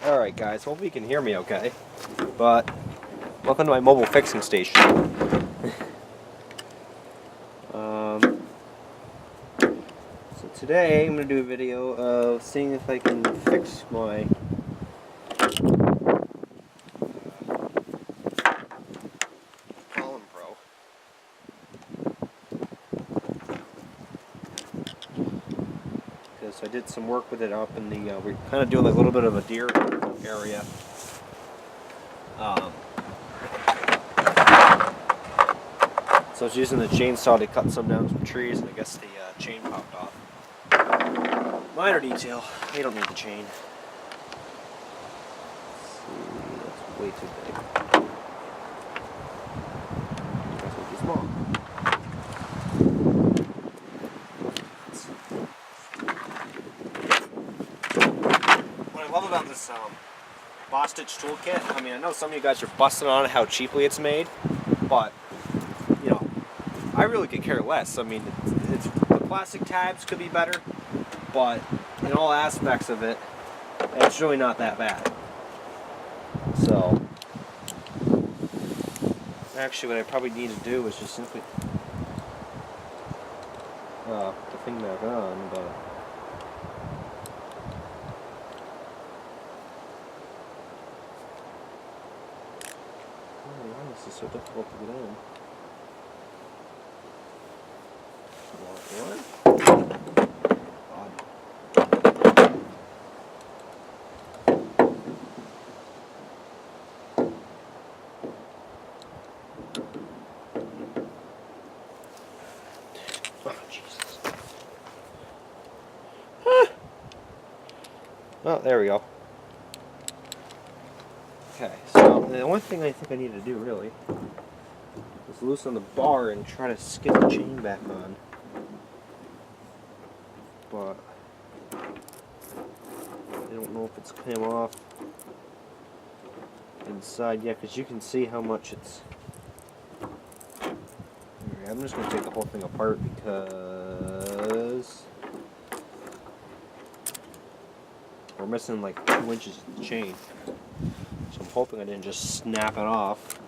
Alright guys, hopefully you can hear me okay. But, welcome to my mobile fixing station. So today I'm going to do a video of seeing if I can fix my Poulan Pro. Because I did some work with it up in the, we're kind of doing like a little bit of a deer area. So I was using the chainsaw to cut down some trees, and I guess the chain popped off. Minor detail. You don't need the chain. Let's see, that's way too big. That's way too small. What I love about this Boss Stitch toolkit, I mean, I know some of you guys are busting on how cheaply it's made, but you know, I really could care less. I mean, the plastic tabs could be better, but in all aspects of it, it's really not that bad. So, actually what I probably need to do is just simply put the thing back on, but why is this so difficult to get in? What? Oh, Jesus. Oh, there we go. Okay, so the only thing I think I need to do, really, is loosen the bar and try to skip the chain back on. But I don't know if it's came off inside yet, because you can see how much it's... I'm just going to take the whole thing apart because we're missing like 2 inches of the chain. So I'm hoping I didn't just snap it off.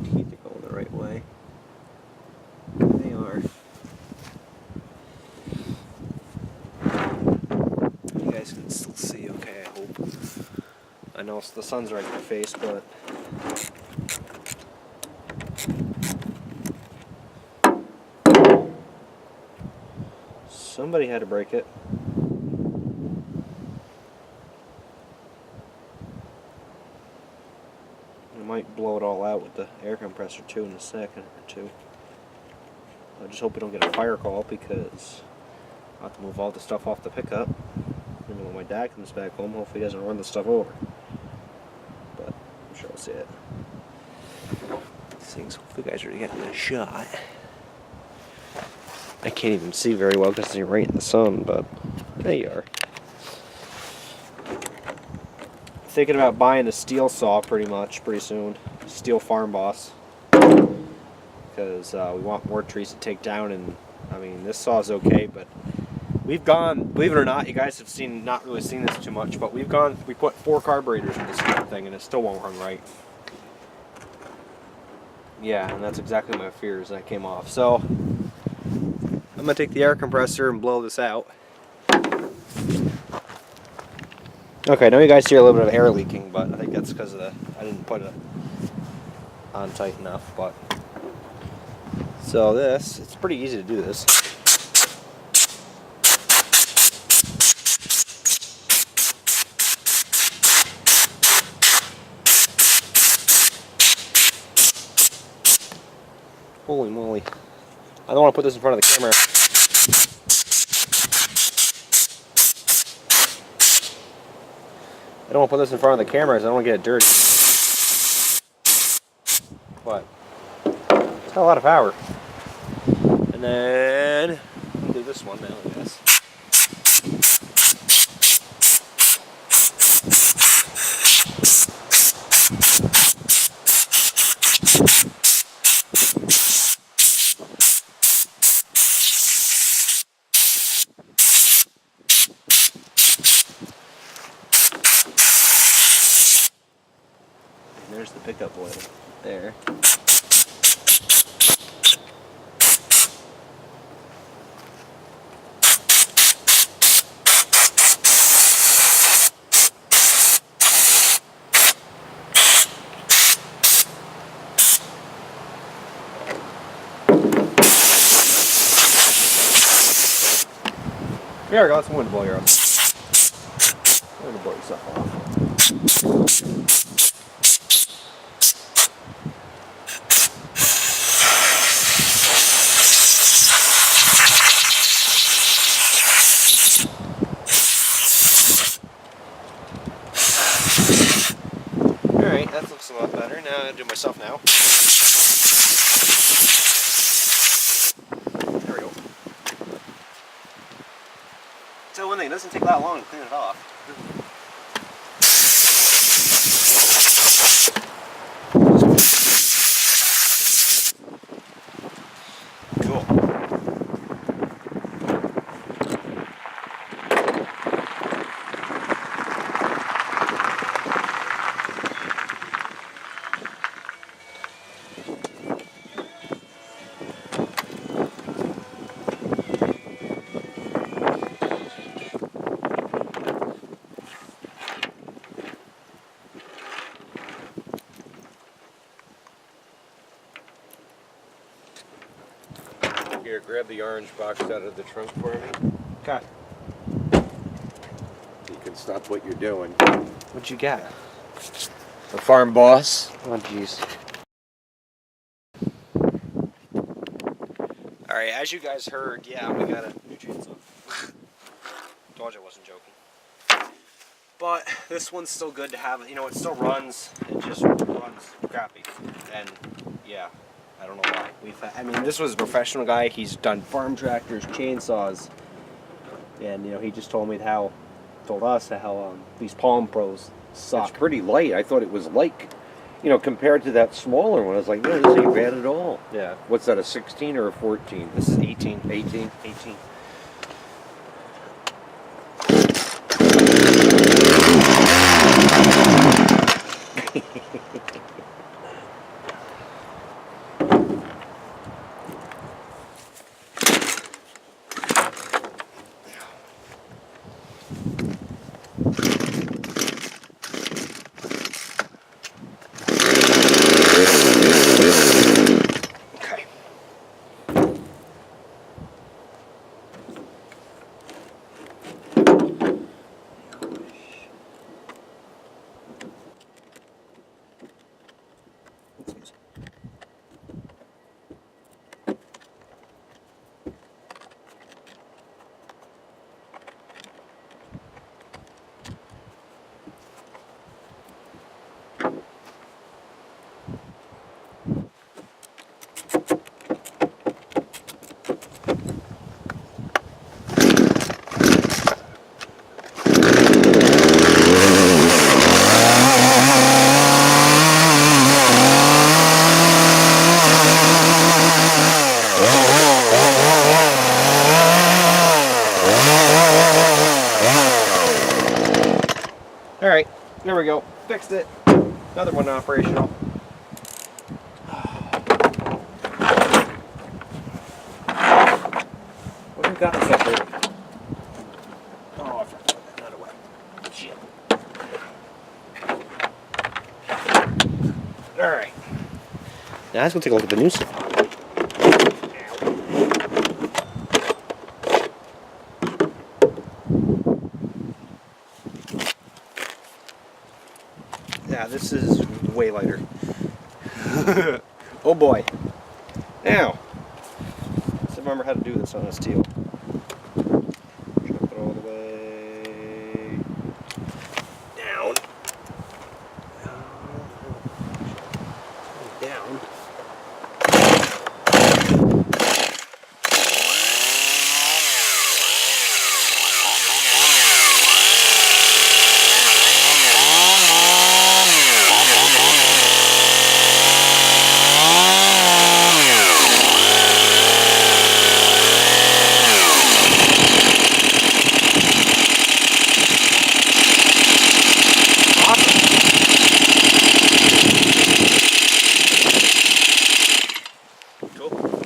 Teeth are going the right way. They are. You guys can still see okay, I hope. I know the sun's right in my face, but somebody had to break it. I might blow it all out with the air compressor too in a second or two. I just hope we don't get a fire call, because I'll have to move all the stuff off the pickup. And when my dad comes back home, hopefully he doesn't run the stuff over. But I'm sure I'll see it. These hopefully you guys are getting a shot. I can't even see very well because you're right in the sun, but there you are. Thinking about buying a steel saw pretty soon. Steel Farm Boss. Because we want more trees to take down, and I mean, this saw is okay, but we've gone, believe it or not, you guys have not really seen this too much, but we put 4 carburetors in this thing and it still won't run right. Yeah, and that's exactly my fears that came off. So I'm gonna take the air compressor and blow this out. Okay, I know you guys hear a little bit of air leaking, but I think that's because of I didn't put it on tight enough, but so it's pretty easy to do this. Holy moly. I don't want to put this in front of the camera. I don't want to put this in front of the camera because I don't want to get it dirty. But it's got a lot of power. And then I'll do this one now, I guess. pickup oil there. There we go, that's one to blow your up. I'm gonna blow yourself off. Alright, that looks a lot better. Now I'm gonna do it myself now. There we go. So one thing, it doesn't take that long to clean it off. Cool. Here, grab the orange box out of the trunk for me. Okay. You can stop what you're doing. What'd you get? The farm boss. Oh, jeez. Alright, as you guys heard, yeah, we got a new chainsaw. Told you I wasn't joking. But this one's still good to have. You know, it still runs. It just runs crappy. And, yeah. I don't know why. I mean, this was a professional guy. He's done farm tractors, chainsaws, and you know, he just told us how these Palm Pros suck. It's pretty light. I thought it was like, you know, compared to that smaller one. I was like, no, this ain't bad at all. Yeah. What's that? A 16 or a 14? This is 18. 18. 18. Alright, there we go. Fixed it. Another one operational. What have we got this up here? Oh, I forgot to put that away. Shit. Alright. Now let's go take a look at the new stuff. Yeah, this is way lighter. Oh boy. Now, let's remember how to do this on a steel. Drop it all the way down. Down. Cool.